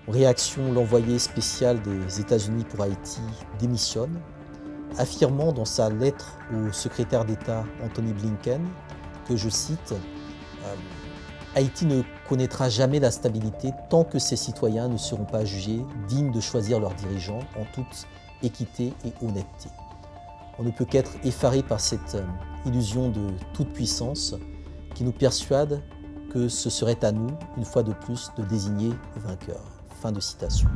En réaction, l'envoyé spécial des États-Unis pour Haïti démissionne, affirmant dans sa lettre au secrétaire d'État Anthony Blinken que, je cite, Haïti ne connaîtra jamais la stabilité tant que ses citoyens ne seront pas jugés dignes de choisir leurs dirigeants en toute équité et honnêteté. On ne peut qu'être effaré par cette illusion de toute puissance qui nous persuade que ce serait à nous, une fois de plus, de désigner le vainqueur. Fin de citation.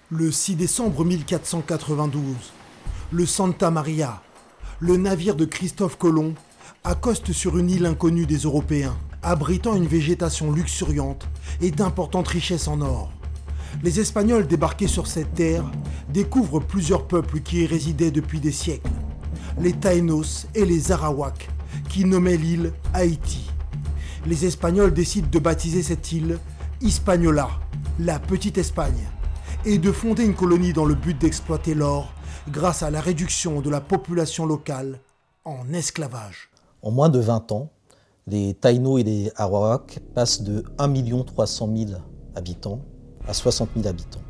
Le 6 décembre 1492, le Santa Maria, le navire de Christophe Colomb, accoste sur une île inconnue des Européens, abritant une végétation luxuriante et d'importantes richesses en or. Les Espagnols débarqués sur cette terre découvrent plusieurs peuples qui y résidaient depuis des siècles. Les Taínos et les Arawaks, qui nommaient l'île Haïti. Les Espagnols décident de baptiser cette île Hispaniola, la Petite Espagne, et de fonder une colonie dans le but d'exploiter l'or grâce à la réduction de la population locale en esclavage. En moins de 20 ans, les Taïnos et les Arawaks passent de 1 300 000 habitants à 60 000 habitants.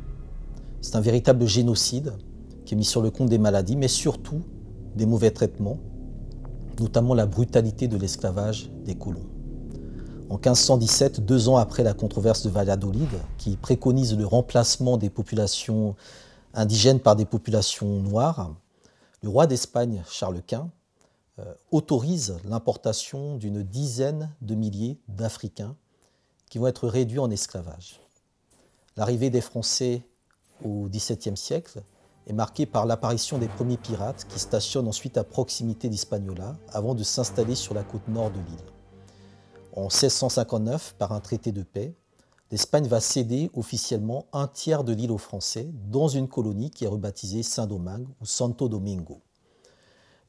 C'est un véritable génocide qui est mis sur le compte des maladies, mais surtout des mauvais traitements, notamment la brutalité de l'esclavage des colons. En 1517, 2 ans après la controverse de Valladolid, qui préconise le remplacement des populations indigènes par des populations noires, le roi d'Espagne, Charles Quint, autorise l'importation d'une dizaine de milliers d'Africains qui vont être réduits en esclavage. L'arrivée des Français au XVIIe siècle est marquée par l'apparition des premiers pirates qui stationnent ensuite à proximité d'Hispaniola avant de s'installer sur la côte nord de l'île. En 1659, par un traité de paix, l'Espagne va céder officiellement un tiers de l'île aux Français dans une colonie qui est rebaptisée Saint-Domingue ou Santo Domingo.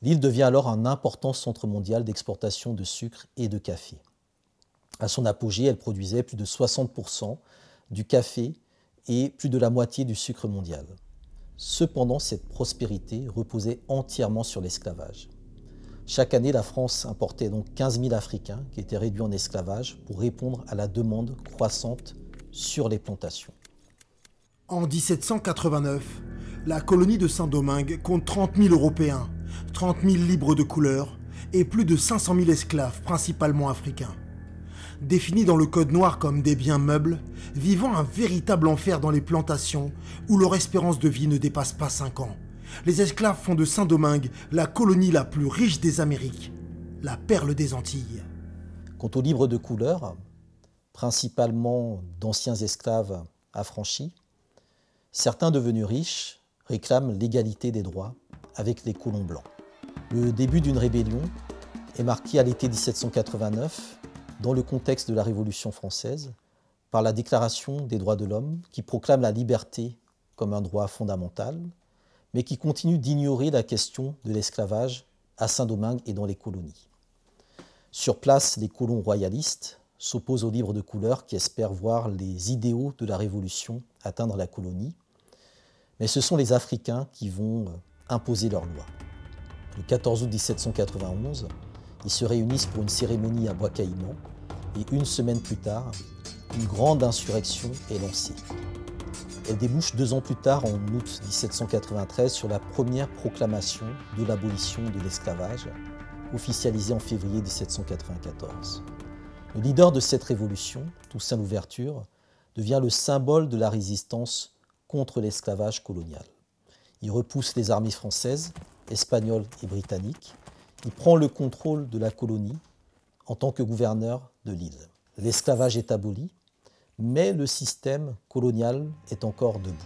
L'île devient alors un important centre mondial d'exportation de sucre et de café. À son apogée, elle produisait plus de 60% du café et plus de la moitié du sucre mondial. Cependant, cette prospérité reposait entièrement sur l'esclavage. Chaque année, la France importait donc 15 000 Africains qui étaient réduits en esclavage pour répondre à la demande croissante sur les plantations. En 1789, la colonie de Saint-Domingue compte 30 000 Européens, 30 000 libres de couleur et plus de 500 000 esclaves, principalement africains. Définis dans le code noir comme des biens meubles, vivant un véritable enfer dans les plantations où leur espérance de vie ne dépasse pas 5 ans. Les esclaves font de Saint-Domingue la colonie la plus riche des Amériques, la perle des Antilles. Quant aux libres de couleur, principalement d'anciens esclaves affranchis, certains devenus riches réclament l'égalité des droits avec les colons blancs. Le début d'une rébellion est marqué à l'été 1789, dans le contexte de la Révolution française, par la Déclaration des droits de l'homme qui proclame la liberté comme un droit fondamental, mais qui continue d'ignorer la question de l'esclavage à Saint-Domingue et dans les colonies. Sur place, les colons royalistes s'opposent aux libres de couleur qui espèrent voir les idéaux de la Révolution atteindre la colonie, mais ce sont les Africains qui vont imposer leurs lois. Le 14 août 1791, ils se réunissent pour une cérémonie à Bois-Caïman et une semaine plus tard, une grande insurrection est lancée. Elle débouche 2 ans plus tard, en août 1793, sur la première proclamation de l'abolition de l'esclavage, officialisée en février 1794. Le leader de cette révolution, Toussaint Louverture, devient le symbole de la résistance contre l'esclavage colonial. Il repousse les armées françaises, espagnoles et britanniques. Il prend le contrôle de la colonie en tant que gouverneur de l'île. L'esclavage est aboli, mais le système colonial est encore debout.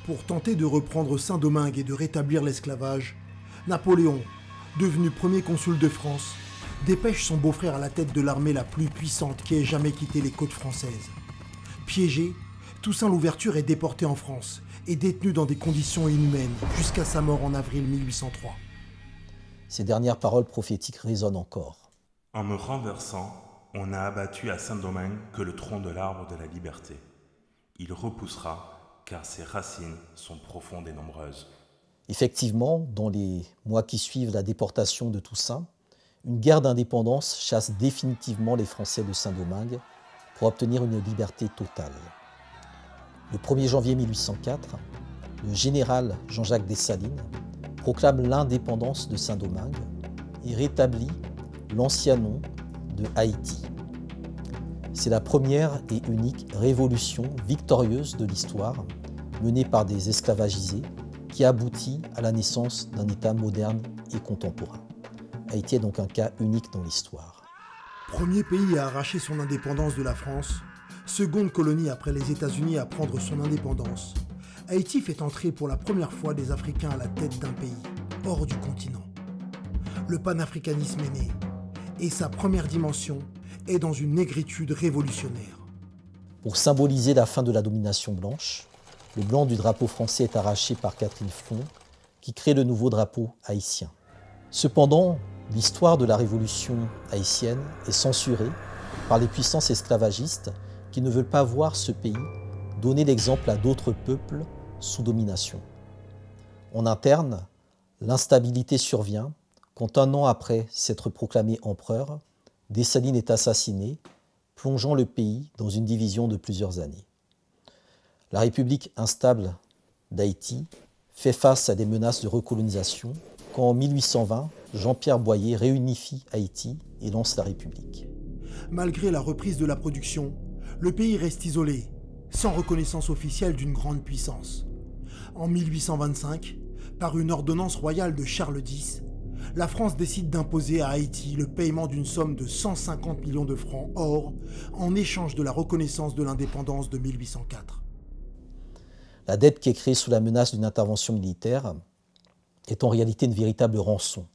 Pour tenter de reprendre Saint-Domingue et de rétablir l'esclavage, Napoléon, devenu premier consul de France, dépêche son beau-frère à la tête de l'armée la plus puissante qui ait jamais quitté les côtes françaises. Piégé, Toussaint Louverture est déporté en France et détenu dans des conditions inhumaines jusqu'à sa mort en avril 1803. Ces dernières paroles prophétiques résonnent encore. En me renversant, on a abattu à Saint-Domingue que le tronc de l'arbre de la liberté. Il repoussera car ses racines sont profondes et nombreuses. Effectivement, dans les mois qui suivent la déportation de Toussaint, une guerre d'indépendance chasse définitivement les Français de Saint-Domingue pour obtenir une liberté totale. Le 1er janvier 1804, le général Jean-Jacques Dessalines proclame l'indépendance de Saint-Domingue et rétablit l'ancien nom de Haïti. C'est la première et unique révolution victorieuse de l'histoire menée par des esclavagisés qui aboutit à la naissance d'un État moderne et contemporain. Haïti est donc un cas unique dans l'histoire. Premier pays à arracher son indépendance de la France, seconde colonie après les États-Unis à prendre son indépendance, Haïti fait entrer pour la première fois des Africains à la tête d'un pays, hors du continent. Le panafricanisme est né, et sa première dimension est dans une négritude révolutionnaire. Pour symboliser la fin de la domination blanche, le blanc du drapeau français est arraché par Catherine Flon, qui crée le nouveau drapeau haïtien. Cependant, l'histoire de la révolution haïtienne est censurée par les puissances esclavagistes qui ne veulent pas voir ce pays donner l'exemple à d'autres peuples sous domination. En interne, l'instabilité survient quand un an après s'être proclamé empereur, Dessalines est assassiné, plongeant le pays dans une division de plusieurs années. La République instable d'Haïti fait face à des menaces de recolonisation quand en 1820, Jean-Pierre Boyer réunifie Haïti et lance la République. Malgré la reprise de la production, le pays reste isolé, sans reconnaissance officielle d'une grande puissance. En 1825, par une ordonnance royale de Charles X, la France décide d'imposer à Haïti le paiement d'une somme de 150 millions de francs or en échange de la reconnaissance de l'indépendance de 1804. La dette qui est créée sous la menace d'une intervention militaire est en réalité une véritable rançon.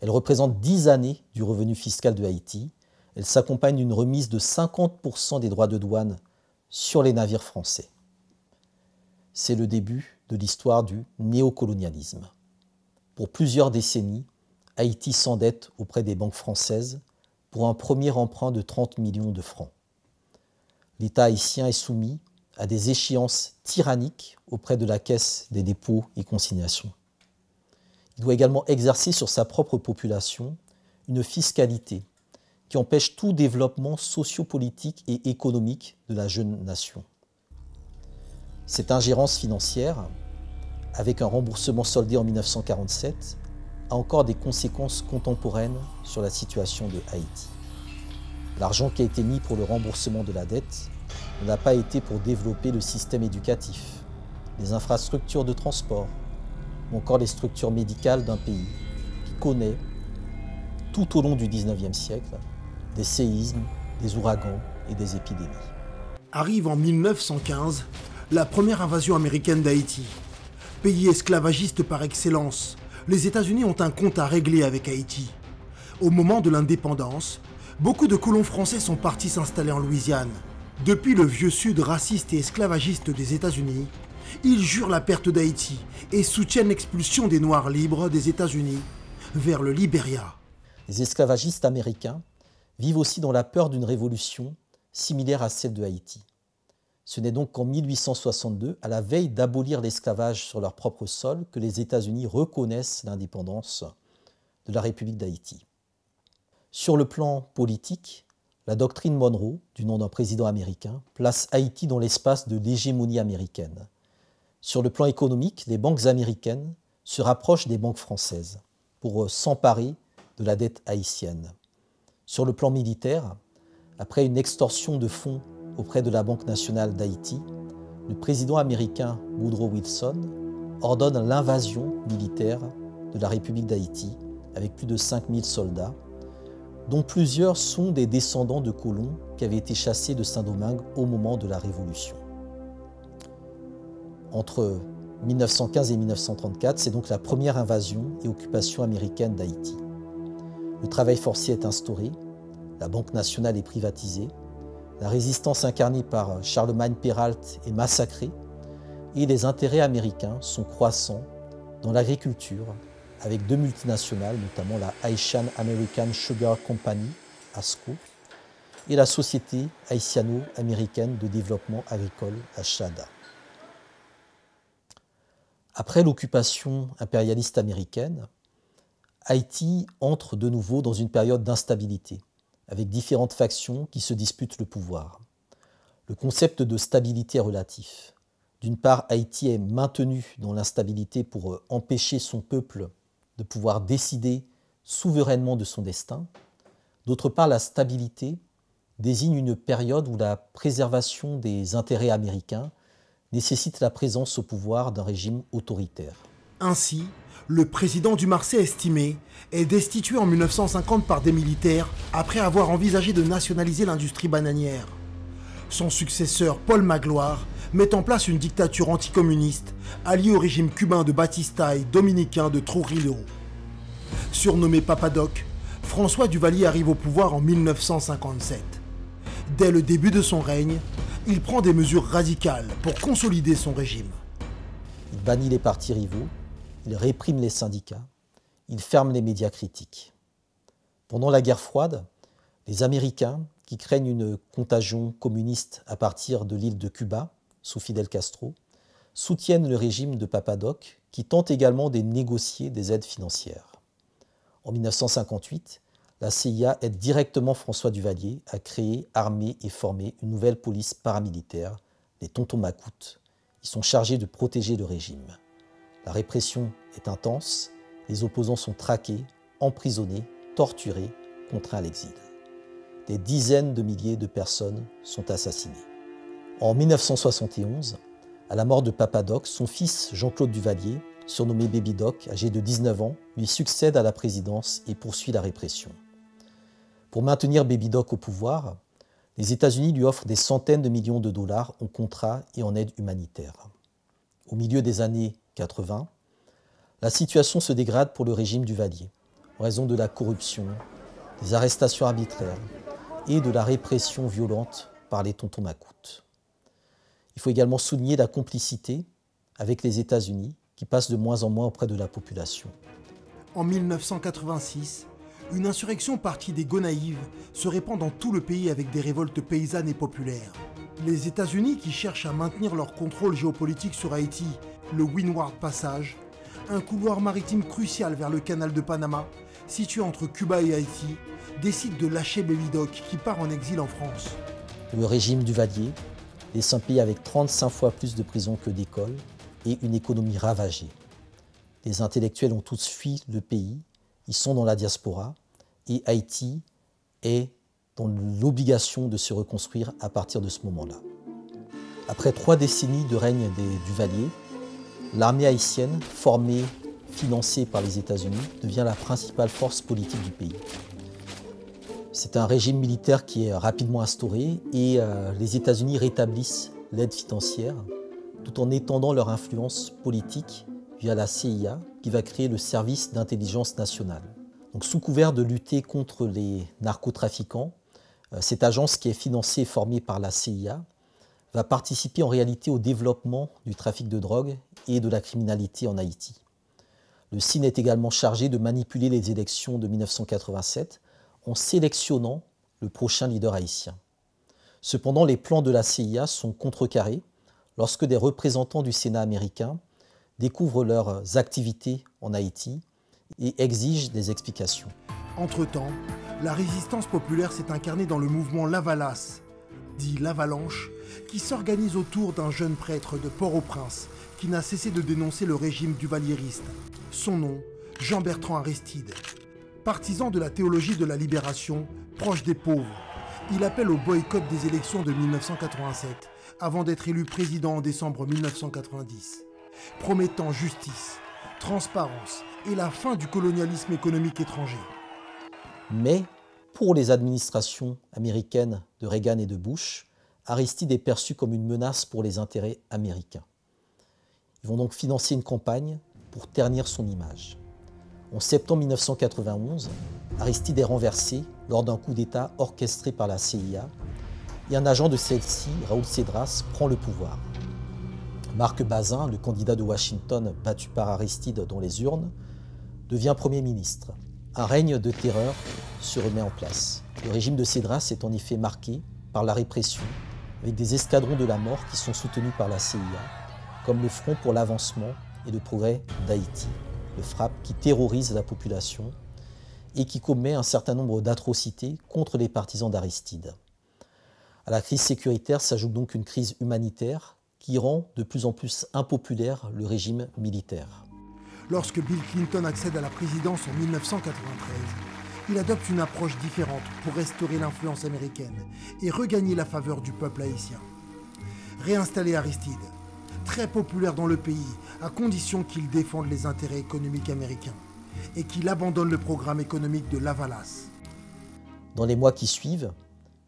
Elle représente 10 années du revenu fiscal de Haïti. Elle s'accompagne d'une remise de 50% des droits de douane sur les navires français. C'est le début de l'histoire du néocolonialisme. Pour plusieurs décennies, Haïti s'endette auprès des banques françaises pour un premier emprunt de 30 millions de francs. L'État haïtien est soumis à des échéances tyranniques auprès de la Caisse des dépôts et consignations. Il doit également exercer sur sa propre population une fiscalité qui empêche tout développement sociopolitique et économique de la jeune nation. Cette ingérence financière, avec un remboursement soldé en 1947, a encore des conséquences contemporaines sur la situation de Haïti. L'argent qui a été mis pour le remboursement de la dette n'a pas été pour développer le système éducatif, les infrastructures de transport, ou encore les structures médicales d'un pays qui connaît, tout au long du XIXe siècle, des séismes, des ouragans et des épidémies. Arrive en 1915 la première invasion américaine d'Haïti. Pays esclavagiste par excellence, les États-Unis ont un compte à régler avec Haïti. Au moment de l'indépendance, beaucoup de colons français sont partis s'installer en Louisiane. Depuis le vieux sud raciste et esclavagiste des États-Unis, ils jurent la perte d'Haïti et soutiennent l'expulsion des Noirs libres des États-Unis vers le Libéria. Les esclavagistes américains vivent aussi dans la peur d'une révolution similaire à celle de Haïti. Ce n'est donc qu'en 1862, à la veille d'abolir l'esclavage sur leur propre sol, que les États-Unis reconnaissent l'indépendance de la République d'Haïti. Sur le plan politique, la doctrine Monroe, du nom d'un président américain, place Haïti dans l'espace de l'hégémonie américaine. Sur le plan économique, les banques américaines se rapprochent des banques françaises pour s'emparer de la dette haïtienne. Sur le plan militaire, après une extorsion de fonds auprès de la Banque nationale d'Haïti, le président américain Woodrow Wilson ordonne l'invasion militaire de la République d'Haïti avec plus de 5000 soldats, dont plusieurs sont des descendants de colons qui avaient été chassés de Saint-Domingue au moment de la Révolution. Entre 1915 et 1934, c'est donc la première invasion et occupation américaine d'Haïti. Le travail forcé est instauré, la Banque nationale est privatisée, la résistance incarnée par Charlemagne Péralte est massacrée et les intérêts américains sont croissants dans l'agriculture avec deux multinationales, notamment la Haitian American Sugar Company, ASCO, et la Société haïtiano-américaine de développement agricole, HADA. Après l'occupation impérialiste américaine, Haïti entre de nouveau dans une période d'instabilité, avec différentes factions qui se disputent le pouvoir. Le concept de stabilité est relatif. D'une part, Haïti est maintenu dans l'instabilité pour empêcher son peuple de pouvoir décider souverainement de son destin. D'autre part, la stabilité désigne une période où la préservation des intérêts américains nécessite la présence au pouvoir d'un régime autoritaire. Ainsi, le président du Marsais estimé est destitué en 1950 par des militaires après avoir envisagé de nationaliser l'industrie bananière. Son successeur, Paul Magloire, met en place une dictature anticommuniste alliée au régime cubain de Batista et dominicain de Trujillo. Surnommé Papa-Doc, François Duvalier arrive au pouvoir en 1957. Dès le début de son règne, il prend des mesures radicales pour consolider son régime. Il bannit les partis rivaux, il réprime les syndicats, il ferme les médias critiques. Pendant la guerre froide, les Américains, qui craignent une contagion communiste à partir de l'île de Cuba, sous Fidel Castro, soutiennent le régime de Papa-Doc, qui tente également de négocier des aides financières. En 1958, la CIA aide directement François Duvalier à créer, armer et former une nouvelle police paramilitaire, les Tontons Macoutes. Ils sont chargés de protéger le régime. La répression est intense, les opposants sont traqués, emprisonnés, torturés, contraints à l'exil. Des dizaines de milliers de personnes sont assassinées. En 1971, à la mort de Papa-Doc, son fils Jean-Claude Duvalier, surnommé Baby Doc, âgé de 19 ans, lui succède à la présidence et poursuit la répression. Pour maintenir Baby Doc au pouvoir, les États-Unis lui offrent des centaines de millions de dollars en contrats et en aide humanitaire. Au milieu des années 80, la situation se dégrade pour le régime Duvalier, en raison de la corruption, des arrestations arbitraires et de la répression violente par les Tontons Macoutes. Il faut également souligner la complicité avec les États-Unis qui passent de moins en moins auprès de la population. En 1986, une insurrection partie des Gonaïves se répand dans tout le pays avec des révoltes paysannes et populaires. Les États-Unis, qui cherchent à maintenir leur contrôle géopolitique sur Haïti, le Windward Passage, un couloir maritime crucial vers le canal de Panama, situé entre Cuba et Haïti, décide de lâcher Baby Doc qui part en exil en France. Le régime Duvalier laisse un pays avec 35 fois plus de prisons que d'écoles et une économie ravagée. Les intellectuels ont tous fui le pays, ils sont dans la diaspora et Haïti est dans l'obligation de se reconstruire à partir de ce moment-là. Après 3 décennies de règne des Duvalier, l'armée haïtienne, formée, financée par les États-Unis, devient la principale force politique du pays. C'est un régime militaire qui est rapidement instauré et les États-Unis rétablissent l'aide financière tout en étendant leur influence politique via la CIA qui va créer le service d'intelligence nationale. Donc, sous couvert de lutter contre les narcotrafiquants, cette agence qui est financée et formée par la CIA va participer en réalité au développement du trafic de drogue et de la criminalité en Haïti. Le CIN est également chargé de manipuler les élections de 1987 en sélectionnant le prochain leader haïtien. Cependant, les plans de la CIA sont contrecarrés lorsque des représentants du Sénat américain découvrent leurs activités en Haïti et exigent des explications. Entre-temps, la résistance populaire s'est incarnée dans le mouvement Lavalas, dit l'Avalanche, qui s'organise autour d'un jeune prêtre de Port-au-Prince qui n'a cessé de dénoncer le régime duvalieriste. Son nom, Jean-Bertrand Aristide. Partisan de la théologie de la libération, proche des pauvres, il appelle au boycott des élections de 1987 avant d'être élu président en décembre 1990, promettant justice, transparence et la fin du colonialisme économique étranger. Mais pour les administrations américaines de Reagan et de Bush, Aristide est perçu comme une menace pour les intérêts américains. Ils vont donc financer une campagne pour ternir son image. En septembre 1991, Aristide est renversé lors d'un coup d'État orchestré par la CIA et un agent de celle-ci, Raoul Cedras, prend le pouvoir. Marc Bazin, le candidat de Washington battu par Aristide dans les urnes, devient Premier ministre. Un règne de terreur se remet en place. Le régime de Cedras est en effet marqué par la répression, avec des escadrons de la mort qui sont soutenus par la CIA, comme le Front pour l'avancement et de progrès d'Haïti, le FRAPP, qui terrorise la population et qui commet un certain nombre d'atrocités contre les partisans d'Aristide. À la crise sécuritaire s'ajoute donc une crise humanitaire qui rend de plus en plus impopulaire le régime militaire. Lorsque Bill Clinton accède à la présidence en 1993, il adopte une approche différente pour restaurer l'influence américaine et regagner la faveur du peuple haïtien. Réinstaller Aristide, très populaire dans le pays, à condition qu'il défende les intérêts économiques américains et qu'il abandonne le programme économique de Lavalas. Dans les mois qui suivent,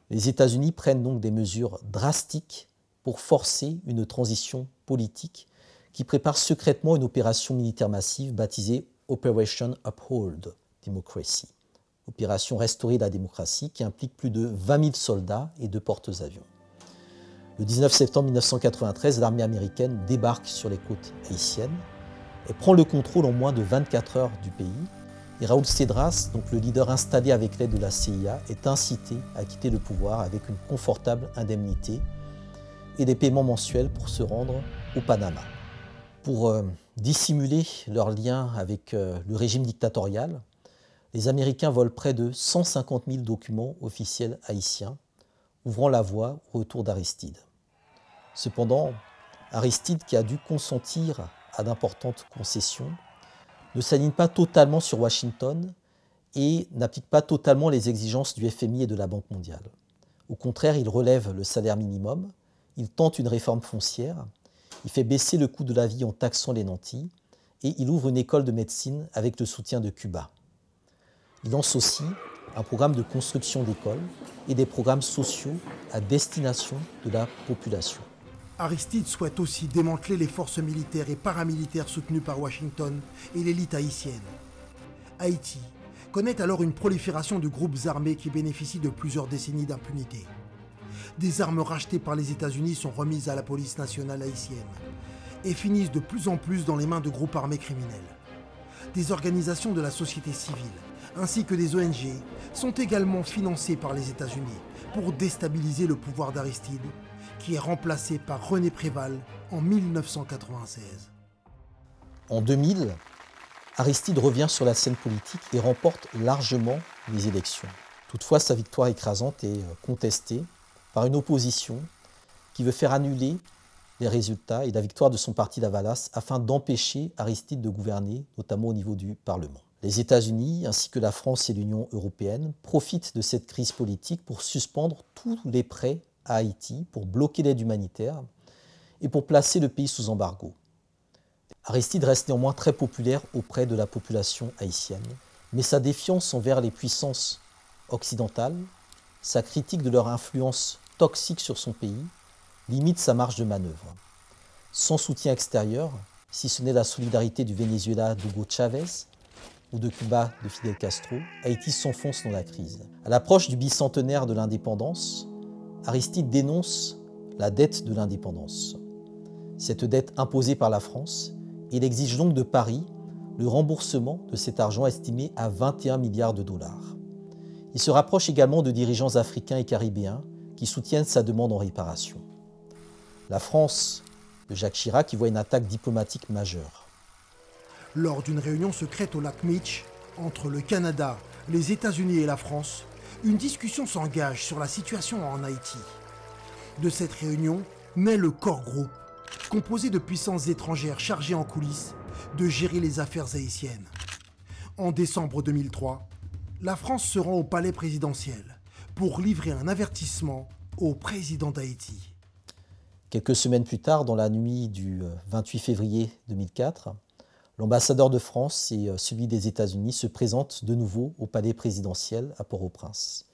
les États-Unis prennent donc des mesures drastiques pour forcer une transition politique qui prépare secrètement une opération militaire massive baptisée Operation Uphold Democracy, opération Restaurer la démocratie, qui implique plus de 20 000 soldats et 2 porte-avions. Le 19 septembre 1993, l'armée américaine débarque sur les côtes haïtiennes et prend le contrôle en moins de 24 heures du pays. Et Raúl Cedras, donc le leader installé avec l'aide de la CIA, est incité à quitter le pouvoir avec une confortable indemnité et des paiements mensuels pour se rendre au Panama. Pour dissimuler leur lien avec le régime dictatorial, les Américains volent près de 150 000 documents officiels haïtiens, ouvrant la voie au retour d'Aristide. Cependant, Aristide, qui a dû consentir à d'importantes concessions, ne s'aligne pas totalement sur Washington et n'applique pas totalement les exigences du FMI et de la Banque mondiale. Au contraire, il relève le salaire minimum, il tente une réforme foncière, il fait baisser le coût de la vie en taxant les nantis et il ouvre une école de médecine avec le soutien de Cuba. Il lance aussi un programme de construction d'écoles et des programmes sociaux à destination de la population. Aristide souhaite aussi démanteler les forces militaires et paramilitaires soutenues par Washington et l'élite haïtienne. Haïti connaît alors une prolifération de groupes armés qui bénéficient de plusieurs décennies d'impunité. Des armes rachetées par les États-Unis sont remises à la police nationale haïtienne et finissent de plus en plus dans les mains de groupes armés criminels. Des organisations de la société civile ainsi que des ONG sont également financées par les États-Unis pour déstabiliser le pouvoir d'Aristide, qui est remplacé par René Préval en 1996. En 2000, Aristide revient sur la scène politique et remporte largement les élections. Toutefois, sa victoire écrasante est contestée par une opposition qui veut faire annuler les résultats et la victoire de son parti Lavalas afin d'empêcher Aristide de gouverner, notamment au niveau du Parlement. Les États-Unis, ainsi que la France et l'Union européenne, profitent de cette crise politique pour suspendre tous les prêts à Haïti, pour bloquer l'aide humanitaire et pour placer le pays sous embargo. Aristide reste néanmoins très populaire auprès de la population haïtienne, mais sa défiance envers les puissances occidentales, sa critique de leur influence toxique sur son pays, limite sa marge de manœuvre. Sans soutien extérieur, si ce n'est la solidarité du Venezuela d'Hugo Chavez ou de Cuba de Fidel Castro, Haïti s'enfonce dans la crise. À l'approche du bicentenaire de l'indépendance, Aristide dénonce la dette de l'indépendance. Cette dette imposée par la France, il exige donc de Paris le remboursement de cet argent estimé à 21 milliards de dollars. Il se rapproche également de dirigeants africains et caribéens qui soutiennent sa demande en réparation. La France de Jacques Chirac y voit une attaque diplomatique majeure. Lors d'une réunion secrète au lac Meech, entre le Canada, les États-Unis et la France, une discussion s'engage sur la situation en Haïti. De cette réunion naît le Core Group, composé de puissances étrangères chargées en coulisses de gérer les affaires haïtiennes. En décembre 2003, la France se rend au palais présidentiel pour livrer un avertissement au président d'Haïti. Quelques semaines plus tard, dans la nuit du 28 février 2004, l'ambassadeur de France et celui des États-Unis se présentent de nouveau au palais présidentiel à Port-au-Prince.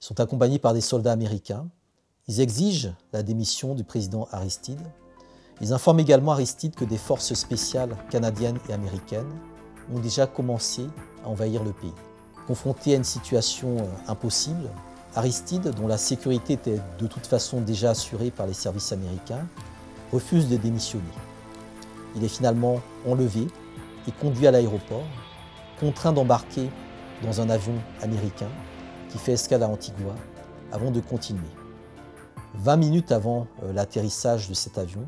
Ils sont accompagnés par des soldats américains. Ils exigent la démission du président Aristide. Ils informent également Aristide que des forces spéciales canadiennes et américaines ont déjà commencé à envahir le pays. Confronté à une situation impossible, Aristide, dont la sécurité était de toute façon déjà assurée par les services américains, refuse de démissionner. Il est finalement enlevé et conduit à l'aéroport, contraint d'embarquer dans un avion américain qui fait escale à Antigua avant de continuer. 20 minutes avant l'atterrissage de cet avion,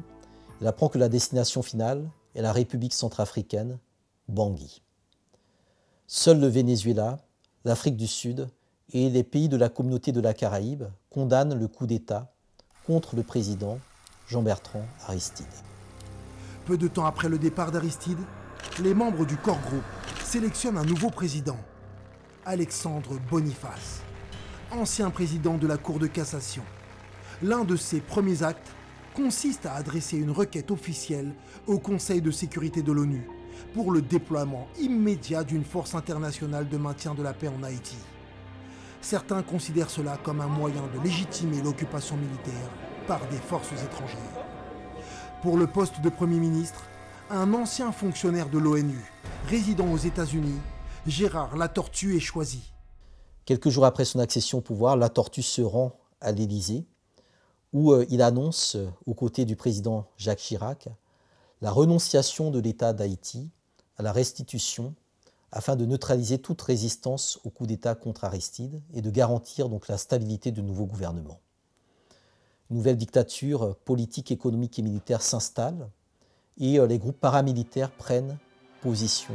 il apprend que la destination finale et la République centrafricaine, Bangui. Seuls le Venezuela, l'Afrique du Sud et les pays de la communauté de la Caraïbe condamnent le coup d'État contre le président Jean-Bertrand Aristide. Peu de temps après le départ d'Aristide, les membres du corps groupe sélectionnent un nouveau président, Alexandre Boniface, ancien président de la Cour de cassation. L'un de ses premiers actes consiste à adresser une requête officielle au Conseil de sécurité de l'ONU pour le déploiement immédiat d'une force internationale de maintien de la paix en Haïti. Certains considèrent cela comme un moyen de légitimer l'occupation militaire par des forces étrangères. Pour le poste de Premier ministre, un ancien fonctionnaire de l'ONU, résidant aux États-Unis, Gérard Latortue, est choisi. Quelques jours après son accession au pouvoir, Latortue se rend à l'Élysée, où il annonce, aux côtés du président Jacques Chirac, la renonciation de l'État d'Haïti à la restitution afin de neutraliser toute résistance au coup d'État contre Aristide et de garantir donc la stabilité du nouveau gouvernement. Une nouvelle dictature politique, économique et militaire s'installe et les groupes paramilitaires prennent position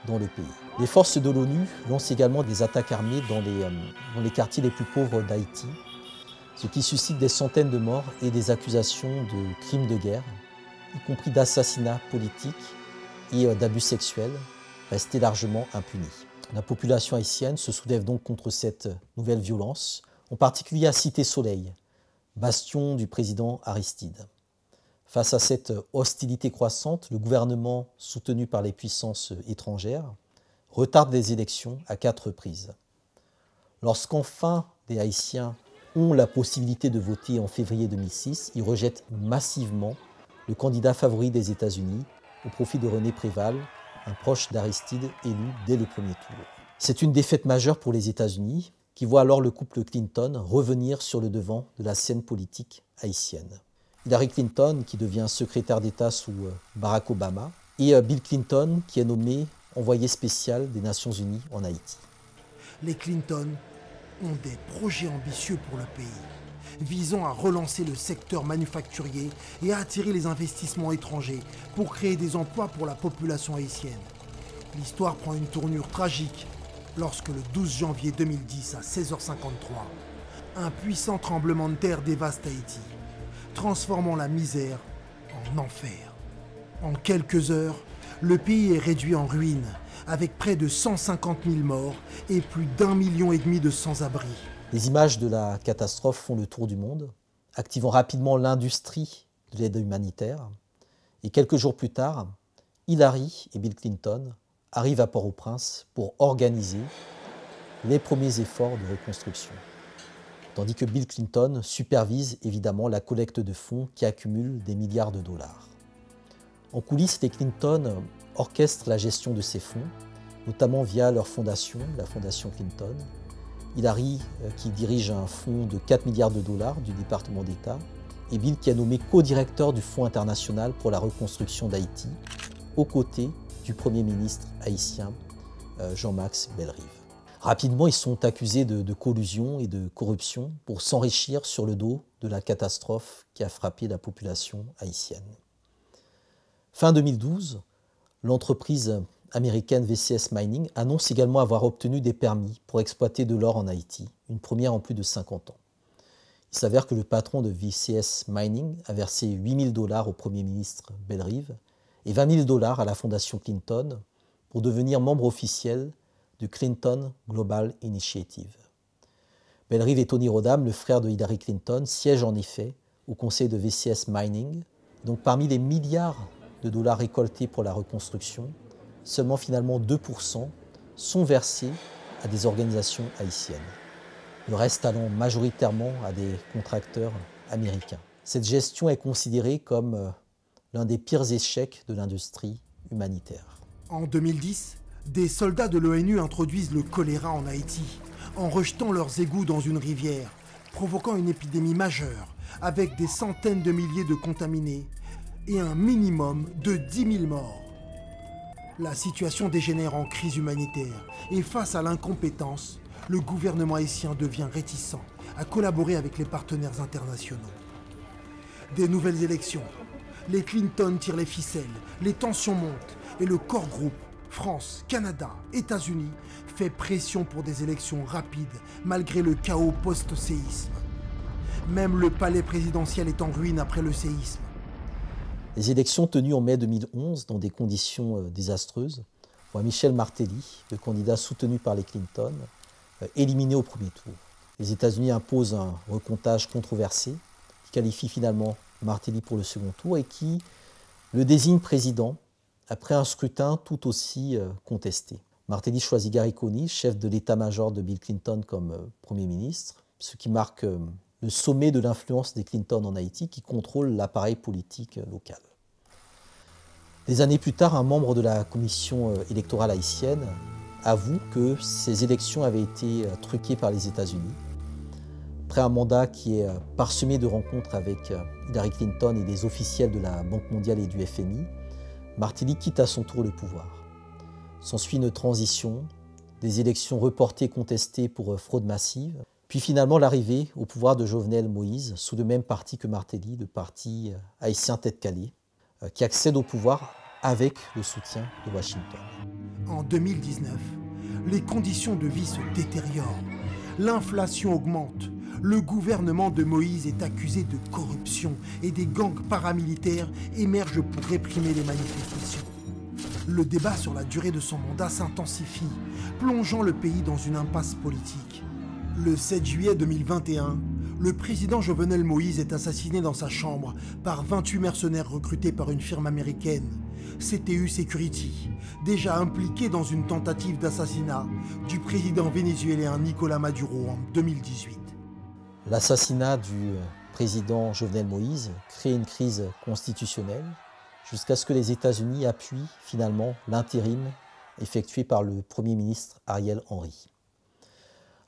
dans le pays. Les forces de l'ONU lancent également des attaques armées dans les quartiers les plus pauvres d'Haïti, ce qui suscite des centaines de morts et des accusations de crimes de guerre, y compris d'assassinats politiques et d'abus sexuels, restés largement impunis. La population haïtienne se soulève donc contre cette nouvelle violence, en particulier à Cité-Soleil, bastion du président Aristide. Face à cette hostilité croissante, le gouvernement, soutenu par les puissances étrangères, retarde les élections à 4 reprises. Lorsqu'enfin les Haïtiens ont la possibilité de voter en février 2006, ils rejettent massivement le candidat favori des États-Unis au profit de René Préval, un proche d'Aristide élu dès le premier tour. C'est une défaite majeure pour les États-Unis, qui voit alors le couple Clinton revenir sur le devant de la scène politique haïtienne. Hillary Clinton, qui devient secrétaire d'État sous Barack Obama, et Bill Clinton, qui est nommé envoyé spécial des Nations Unies en Haïti. Les Clinton ont des projets ambitieux pour le pays, visant à relancer le secteur manufacturier et à attirer les investissements étrangers pour créer des emplois pour la population haïtienne. L'histoire prend une tournure tragique lorsque le 12 janvier 2010 à 16h53, un puissant tremblement de terre dévaste Haïti, transformant la misère en enfer. En quelques heures, le pays est réduit en ruines, avec près de 150 000 morts et plus d'1,5 million de sans-abri. Les images de la catastrophe font le tour du monde, activant rapidement l'industrie de l'aide humanitaire. Et quelques jours plus tard, Hillary et Bill Clinton arrivent à Port-au-Prince pour organiser les premiers efforts de reconstruction. Tandis que Bill Clinton supervise évidemment la collecte de fonds qui accumule des milliards de dollars. En coulisses, les Clinton orchestrent la gestion de ces fonds, notamment via leur fondation, la Fondation Clinton. Hillary, qui dirige un fonds de 4 milliards de dollars du département d'État, et Bill, qui est nommé co-directeur du Fonds international pour la reconstruction d'Haïti, aux côtés du Premier ministre haïtien Jean-Max Bellerive. Rapidement, ils sont accusés de collusion et de corruption pour s'enrichir sur le dos de la catastrophe qui a frappé la population haïtienne. Fin 2012, l'entreprise américaine VCS Mining annonce également avoir obtenu des permis pour exploiter de l'or en Haïti, une première en plus de 50 ans. Il s'avère que le patron de VCS Mining a versé 8 000 $ au Premier ministre Bellerive et 20 000 $ à la Fondation Clinton pour devenir membre officiel du Clinton Global Initiative. Bellerive et Tony Rodham, le frère de Hillary Clinton, siègent en effet au conseil de VCS Mining. Donc parmi les milliards de dollars récoltés pour la reconstruction, seulement finalement 2% sont versés à des organisations haïtiennes. Le reste allant majoritairement à des contracteurs américains. Cette gestion est considérée comme l'un des pires échecs de l'industrie humanitaire. En 2010, des soldats de l'ONU introduisent le choléra en Haïti en rejetant leurs égouts dans une rivière, provoquant une épidémie majeure avec des centaines de milliers de contaminés et un minimum de 10 000 morts. La situation dégénère en crise humanitaire et face à l'incompétence, le gouvernement haïtien devient réticent à collaborer avec les partenaires internationaux. Des nouvelles élections, Les Clinton tirent les ficelles, les tensions montent et le corps groupe France, Canada, États-Unis fait pression pour des élections rapides malgré le chaos post-séisme. Même le palais présidentiel est en ruine après le séisme. Les élections tenues en mai 2011 dans des conditions désastreuses voient Michel Martelly, le candidat soutenu par les Clinton, éliminé au premier tour. Les États-Unis imposent un recomptage controversé qui qualifie finalement Martelly pour le second tour et qui le désigne président après un scrutin tout aussi contesté. Martelly choisit Gary Coney, chef de l'état-major de Bill Clinton, comme Premier ministre, ce qui marque le sommet de l'influence des Clinton en Haïti qui contrôle l'appareil politique local. Des années plus tard, un membre de la commission électorale haïtienne avoue que ces élections avaient été truquées par les États-Unis. Après un mandat qui est parsemé de rencontres avec Hillary Clinton et des officiels de la Banque mondiale et du FMI, Martelly quitte à son tour le pouvoir. S'ensuit une transition, des élections reportées et contestées pour fraude massive, puis finalement l'arrivée au pouvoir de Jovenel Moïse, sous le même parti que Martelly, le parti haïtien Tête-Calais, qui accède au pouvoir avec le soutien de Washington. En 2019, les conditions de vie se détériorent. L'inflation augmente. Le gouvernement de Moïse est accusé de corruption et des gangs paramilitaires émergent pour réprimer les manifestations. Le débat sur la durée de son mandat s'intensifie, plongeant le pays dans une impasse politique. Le 7 juillet 2021, le président Jovenel Moïse est assassiné dans sa chambre par 28 mercenaires recrutés par une firme américaine, CTU Security, déjà impliqué dans une tentative d'assassinat du président vénézuélien Nicolás Maduro en 2018. L'assassinat du président Jovenel Moïse crée une crise constitutionnelle jusqu'à ce que les États-Unis appuient finalement l'intérim effectué par le Premier ministre Ariel Henry.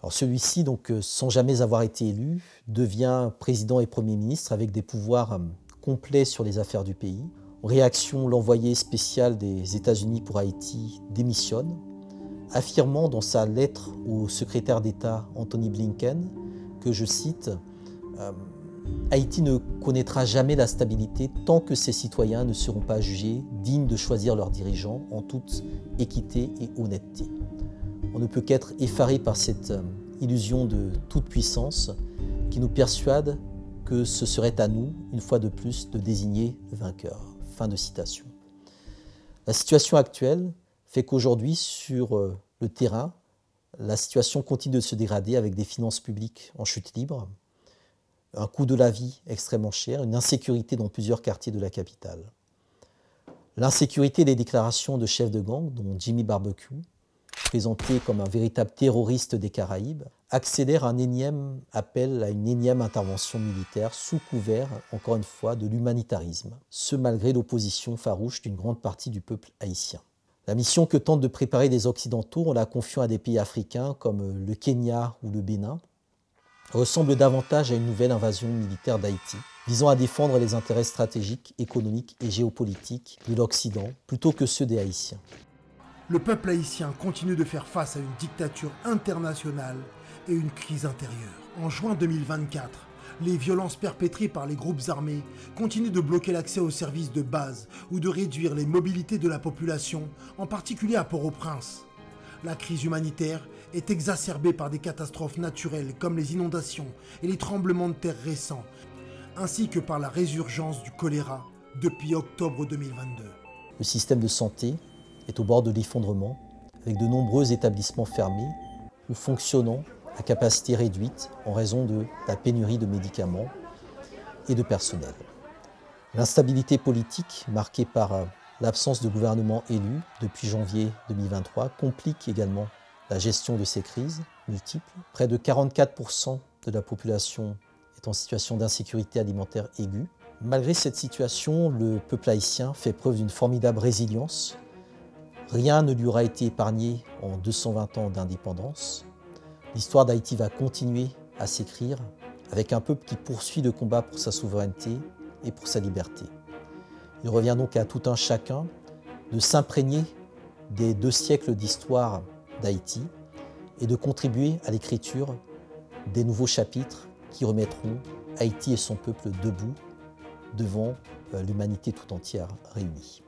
Alors celui-ci, donc, sans jamais avoir été élu, devient président et Premier ministre avec des pouvoirs complets sur les affaires du pays. En réaction, l'envoyé spécial des États-Unis pour Haïti démissionne, affirmant dans sa lettre au secrétaire d'État Anthony Blinken que, je cite, « Haïti ne connaîtra jamais la stabilité tant que ses citoyens ne seront pas jugés dignes de choisir leurs dirigeants en toute équité et honnêteté. » On ne peut qu'être effaré par cette illusion de toute puissance qui nous persuade que ce serait à nous, une fois de plus, de désigner le vainqueur. Fin de citation. La situation actuelle fait qu'aujourd'hui, sur le terrain, la situation continue de se dégrader avec des finances publiques en chute libre, un coût de la vie extrêmement cher, une insécurité dans plusieurs quartiers de la capitale. L'insécurité des déclarations de chefs de gang, dont Jimmy Barbecue, présenté comme un véritable terroriste des Caraïbes, accélère un énième appel à une énième intervention militaire sous couvert, encore une fois, de l'humanitarisme, ce malgré l'opposition farouche d'une grande partie du peuple haïtien. La mission que tentent de préparer les Occidentaux en la confiant à des pays africains comme le Kenya ou le Bénin ressemble davantage à une nouvelle invasion militaire d'Haïti, visant à défendre les intérêts stratégiques, économiques et géopolitiques de l'Occident plutôt que ceux des Haïtiens. Le peuple haïtien continue de faire face à une dictature internationale et une crise intérieure. En juin 2024, les violences perpétrées par les groupes armés continuent de bloquer l'accès aux services de base ou de réduire les mobilités de la population, en particulier à Port-au-Prince. La crise humanitaire est exacerbée par des catastrophes naturelles comme les inondations et les tremblements de terre récents, ainsi que par la résurgence du choléra depuis octobre 2022. Le système de santé est au bord de l'effondrement, avec de nombreux établissements fermés ou fonctionnant à capacité réduite en raison de la pénurie de médicaments et de personnel. L'instabilité politique, marquée par l'absence de gouvernement élu depuis janvier 2023, complique également la gestion de ces crises multiples. Près de 44% de la population est en situation d'insécurité alimentaire aiguë. Malgré cette situation, le peuple haïtien fait preuve d'une formidable résilience. Rien ne lui aura été épargné en 220 ans d'indépendance. L'histoire d'Haïti va continuer à s'écrire avec un peuple qui poursuit le combat pour sa souveraineté et pour sa liberté. Il revient donc à tout un chacun de s'imprégner des 2 siècles d'histoire d'Haïti et de contribuer à l'écriture des nouveaux chapitres qui remettront Haïti et son peuple debout devant l'humanité tout entière réunie.